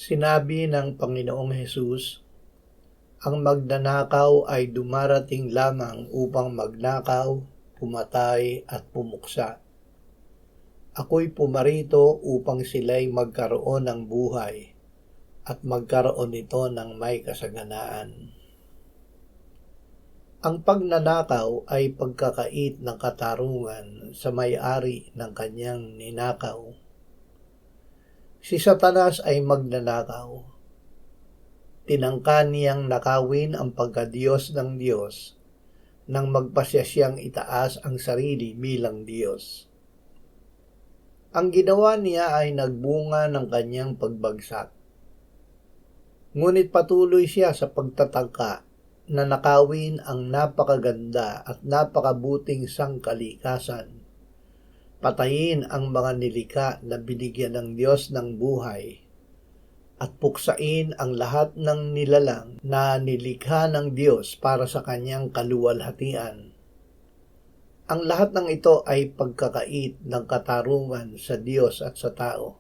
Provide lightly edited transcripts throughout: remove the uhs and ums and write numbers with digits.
Sinabi ng Panginoong Hesus, ang magnanakaw ay dumarating lamang upang magnakaw, pumatay at pumuksa. Ako'y pumarito upang sila'y magkaroon ng buhay at magkaroon nito ng may kasaganaan. Ang pagnanakaw ay pagkakait ng katarungan sa may-ari ng kanyang ninakaw. Si Satanas ay magnanakaw. Tinangka niyang nakawin ang pagkadiyos ng Diyos nang magpasya siyang itaas ang sarili bilang Diyos. Ang ginawa niya ay nagbunga ng kanyang pagbagsak. Ngunit patuloy siya sa pagtatangka na nakawin ang napakaganda at napakabuting sangkalikasan. Patayin ang mga nilikha na binigyan ng Diyos ng buhay at puksain ang lahat ng nilalang na nilikha ng Diyos para sa kanyang kaluwalhatian. Ang lahat ng ito ay pagkakait ng katarungan sa Diyos at sa tao.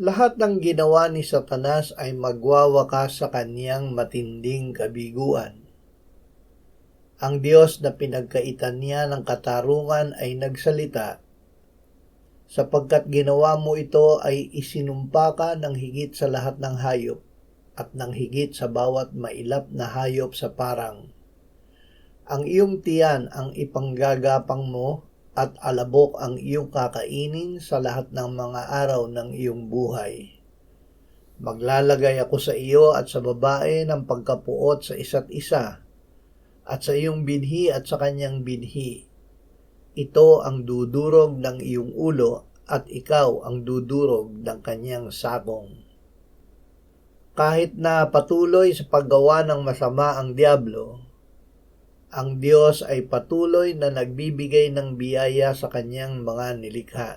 Lahat ng ginawa ni Satanas ay magwawakas sa kanyang matinding kabiguan. Ang Diyos na pinagkaitan niya ng katarungan ay nagsalita, sapagkat ginawa mo ito ay isinumpa ka ng higit sa lahat ng hayop at ng higit sa bawat mailap na hayop sa parang. Ang iyong tiyan ang ipanggagapang mo at alabok ang iyong kakainin sa lahat ng mga araw ng iyong buhay. Maglalagay ako sa iyo at sa babae ng pagkapuot sa isa't isa, at sa iyong binhi at sa kanyang binhi. Ito ang dudurog ng iyong ulo at ikaw ang dudurog ng kanyang sakong. Kahit na patuloy sa paggawa ng masama ang diablo, ang Diyos ay patuloy na nagbibigay ng biyaya sa kanyang mga nilikha.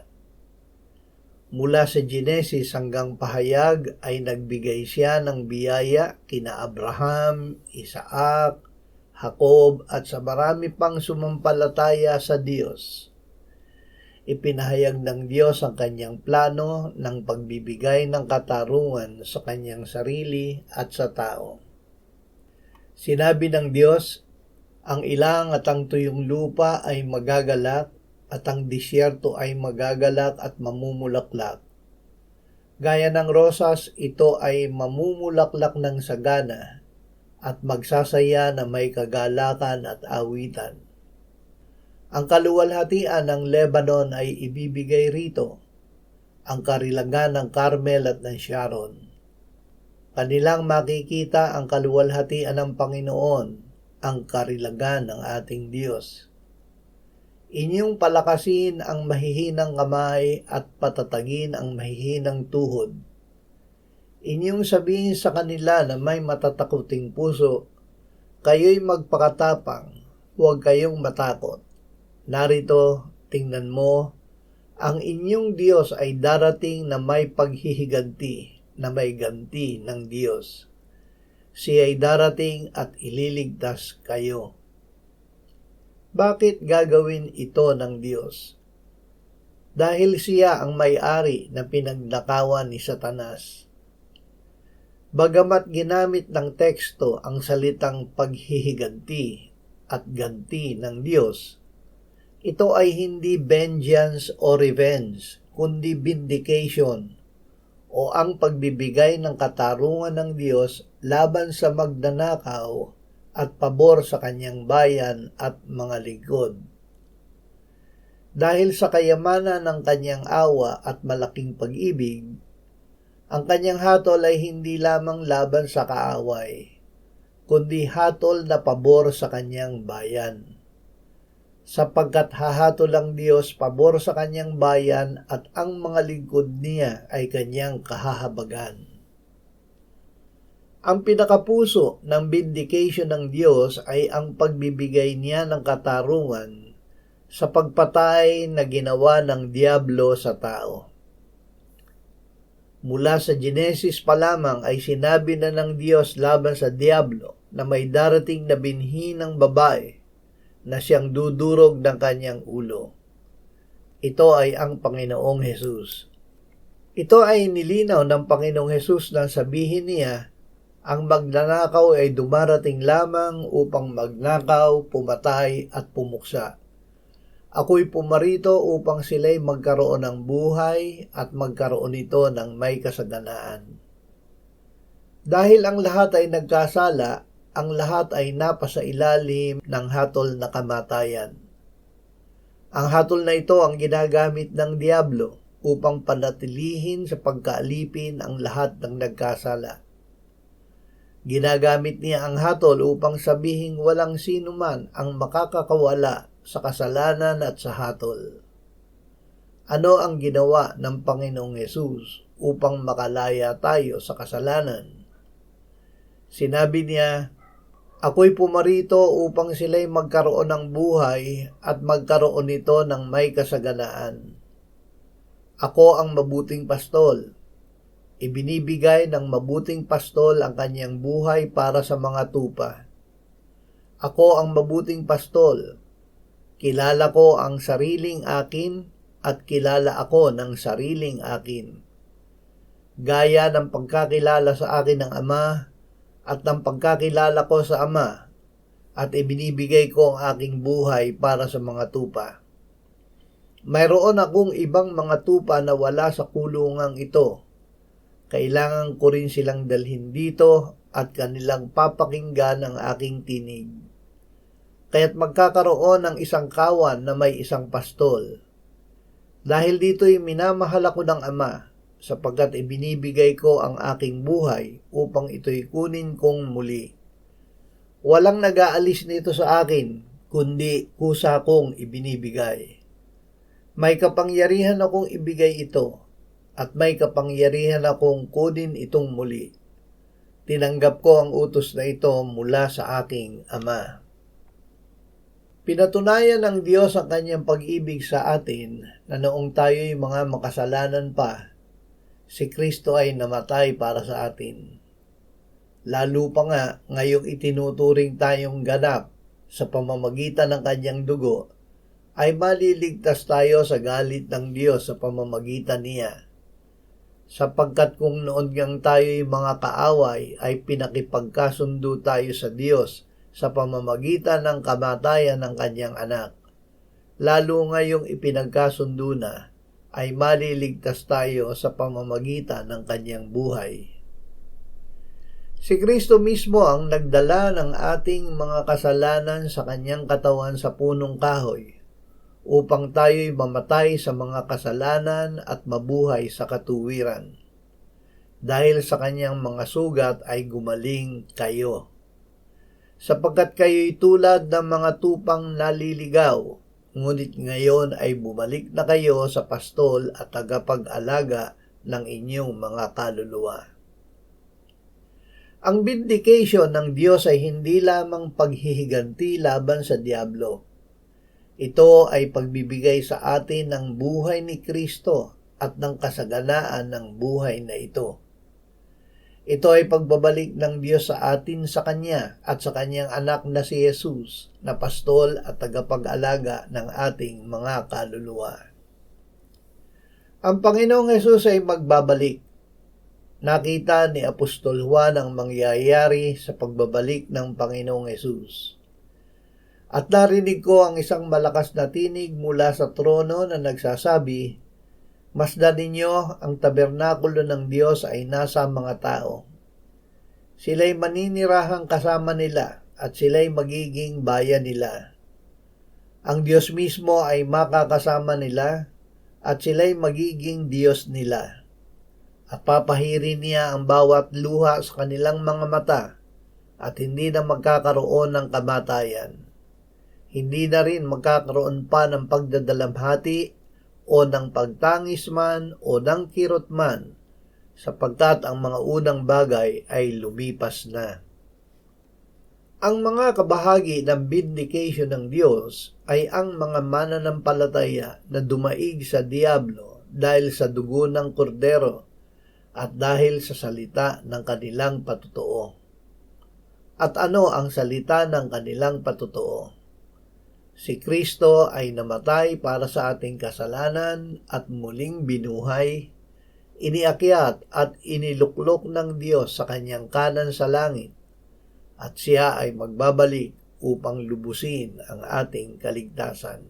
Mula sa Genesis hanggang pahayag ay nagbigay siya ng biyaya kina Abraham, Isaac, Jacob at sa marami pang sumampalataya sa Diyos. Ipinahayag ng Diyos ang kanyang plano ng pagbibigay ng katarungan sa kanyang sarili at sa tao. Sinabi ng Diyos, ang ilang at ang tuyong lupa ay magagalak at ang disyerto ay magagalak at mamumulaklak. Gaya ng rosas, ito ay mamumulaklak ng sagana at magsasaya na may kagalakan at awitan. Ang kaluwalhatian ng Lebanon ay ibibigay rito, ang karilagan ng Carmel at ng Sharon. Kanilang makikita ang kaluwalhatian ng Panginoon, ang karilagan ng ating Diyos. Inyong palakasin ang mahihinang kamay at patatagin ang mahihinang tuhod. Inyong sabihin sa kanila na may matatakuting puso, kayo'y magpakatapang, huwag kayong matakot. Narito, tingnan mo, ang inyong Diyos ay darating na may paghihiganti, na may ganti ng Diyos. Siya ay darating at ililigtas kayo. Bakit gagawin ito ng Diyos? Dahil siya ang may-ari na pinagnakawan ni Satanas. Bagamat ginamit ng teksto ang salitang paghihiganti at ganti ng Diyos, ito ay hindi vengeance o revenge, kundi vindication o ang pagbibigay ng katarungan ng Diyos laban sa magnanakaw at pabor sa kanyang bayan at mga lingkod. Dahil sa kayamanan ng kanyang awa at malaking pag-ibig, ang kanyang hatol ay hindi lamang laban sa kaaway, kundi hatol na pabor sa kanyang bayan. Sapagkat hahatol ang Diyos pabor sa kanyang bayan at ang mga lingkod niya ay kanyang kahahabagan. Ang pinakapuso ng vindication ng Diyos ay ang pagbibigay niya ng katarungan sa pagpatay na ginawa ng diablo sa tao. Mula sa Genesis pa lamang ay sinabi na ng Diyos laban sa diablo na may darating na binhi ng babae na siyang dudurog ng kanyang ulo. Ito ay ang Panginoong Hesus. Ito ay nilinaw ng Panginoong Hesus nang sabihin niya, ang magnanakaw ay dumarating lamang upang magnakaw, pumatay at pumuksa. Ako'y pumarito upang sila'y magkaroon ng buhay at magkaroon ito ng may kasaganaan. Dahil ang lahat ay nagkasala, ang lahat ay napasailalim ng hatol na kamatayan. Ang hatol na ito ang ginagamit ng Diablo upang panatilihin sa pagkaalipin ang lahat ng nagkasala. Ginagamit niya ang hatol upang sabihing walang sino man ang makakakawala sa kasalanan at sa hatol. Ano ang ginawa ng Panginoong Hesus upang makalaya tayo sa kasalanan? Sinabi niya, ako'y pumarito upang sila'y magkaroon ng buhay at magkaroon nito ng may kasaganaan. Ako ang mabuting pastol. Ibinibigay ng mabuting pastol ang kanyang buhay para sa mga tupa. Ako ang mabuting pastol. Kilala ko ang sariling akin at kilala ako ng sariling akin. Gaya ng pagkakilala sa akin ng Ama at ng pagkakilala ko sa Ama, at ibinibigay ko ang aking buhay para sa mga tupa. Mayroon akong ibang mga tupa na wala sa kulungang ito. Kailangan ko rin silang dalhin dito at kanilang papakinggan ang aking tinig. Kaya't magkakaroon ng isang kawan na may isang pastol. Dahil dito'y minamahal ako ng Ama, sapagkat ibinibigay ko ang aking buhay upang ito'y kunin kong muli. Walang nag-aalis nito sa akin, kundi kusa kong ibinibigay. May kapangyarihan akong ibigay ito, at may kapangyarihan akong kunin itong muli. Tinanggap ko ang utos na ito mula sa aking Ama. Pinatunayan ng Diyos ang kanyang pag-ibig sa atin na noong tayo'y mga makasalanan pa, si Kristo ay namatay para sa atin. Lalo pa nga ngayong itinuturing tayong ganap sa pamamagitan ng kanyang dugo, ay maliligtas tayo sa galit ng Diyos sa pamamagitan niya. Sapagkat kung noon ngang tayo'y mga kaaway, ay pinakipagkasundo tayo sa Diyos sa pamamagitan ng kamatayan ng kanyang anak. Lalo ngayong ipinagkasundo na, ay maliligtas tayo sa pamamagitan ng kanyang buhay. Si Kristo mismo ang nagdala ng ating mga kasalanan sa kanyang katawan sa punong kahoy, upang tayo'y mamatay sa mga kasalanan at mabuhay sa katuwiran. Dahil sa kanyang mga sugat ay gumaling kayo. Sapagkat kayo'y tulad ng mga tupang naliligaw, ngunit ngayon ay bumalik na kayo sa pastol at tagapag-alaga ng inyong mga kaluluwa. Ang vindication ng Diyos ay hindi lamang paghihiganti laban sa Diablo. Ito ay pagbibigay sa atin ng buhay ni Kristo at ng kasaganaan ng buhay na ito. Ito ay pagbabalik ng Diyos sa atin sa Kanya at sa Kanyang anak na si Jesus, na pastol at tagapag-alaga ng ating mga kaluluwa. Ang Panginoong Jesus ay magbabalik. Nakita ni Apostol Juan ang mangyayari sa pagbabalik ng Panginoong Jesus. At narinig ko ang isang malakas na tinig mula sa trono na nagsasabi, masdan ninyo ang tabernakulo ng Diyos ay nasa mga tao. Sila'y maninirahang kasama nila at sila'y magiging bayan nila. Ang Diyos mismo ay makakasama nila at sila'y magiging Diyos nila. At papahirin niya ang bawat luha sa kanilang mga mata at hindi na magkakaroon ng kamatayan. Hindi na rin magkakaroon pa ng pagdadalamhati o ng pagtangis man o ng kirot man, sapagkat ang mga unang bagay ay lumipas na. Ang mga kabahagi ng vindication ng Diyos ay ang mga mananampalataya na dumaig sa Diablo dahil sa dugo ng kordero at dahil sa salita ng kanilang patutuo. At ano ang salita ng kanilang patutuo? Si Kristo ay namatay para sa ating kasalanan at muling binuhay. iniakyat at iniluklok ng Diyos sa kanyang kanan sa langit, at siya ay magbabalik upang lubusin ang ating kaligtasan.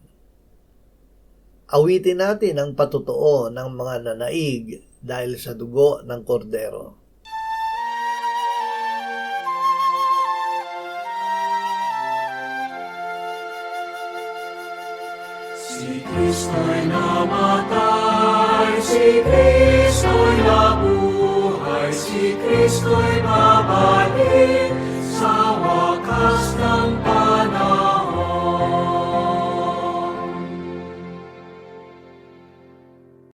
Awitin natin ang patotoo ng mga nanaig dahil sa dugo ng kordero. Si Kristo'y namatay, si Kristo'y nabuhay, si Kristo'y babalik.